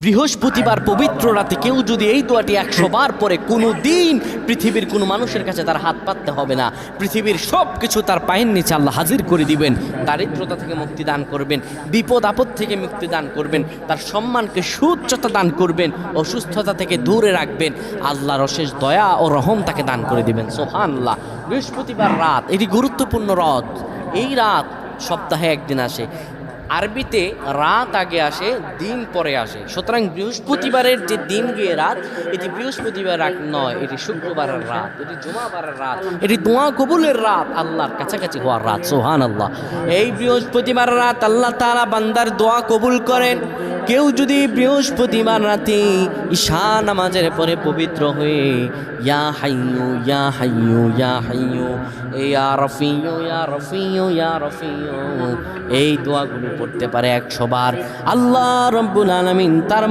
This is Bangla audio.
বৃহস্পতিবার পবিত্র রাতে কেউ যদি এই দোয়াটি 100 বার পরে কোনো দিন পৃথিবীর কোনো মানুষের কাছে তার হাত পাততে হবে না, পৃথিবীর সব কিছু তার পায়ের নিচে আল্লাহ হাজির করে দিবেন, দারিদ্রতা থেকে মুক্তি দান করবেন, বিপদ আপদ থেকে মুক্তি দান করবেন, তার সম্মানকে সুউচ্চতা দান করবেন, অসুস্থতা থেকে দূরে রাখবেন, আল্লাহর অশেষ দয়া ও রহম তাকে দান করে দিবেন। সুবহানাল্লাহ। বৃহস্পতিবার রাত এটি গুরুত্বপূর্ণ রাত। এই রাত সপ্তাহে একদিন আসে। আরবিতে রাত আগে আসে, দিন পরে আসে। সুতরাং বৃহস্পতিবারের যে দিন গিয়ে রাত, এটি বৃহস্পতিবার রাত নয়, এটি শুক্রবারের রাত, এটি জুমাবারের রাত, এটি দোয়া কবুলের রাত, আল্লাহর কাছাকাছি হওয়ার রাত। সুবহানাল্লাহ। এই বৃহস্পতিবার রাত আল্লাহ তাআলা বান্দার দোয়া কবুল করেন। কেউ যদি বৃহস্পতিবার রাতে ঈশা নামাজের পরে পবিত্র হয়ে ইয়া হাইয়ু ইয়া হাইয়ু ইয়া হাইয়ু ইয়া রফিয়ু ইয়া রফিয়ু ইয়া রফিয়ু এই দোয়াগুলো পড়তে পারে 100 বার, আল্লাহ রাব্বুল আলামিন তার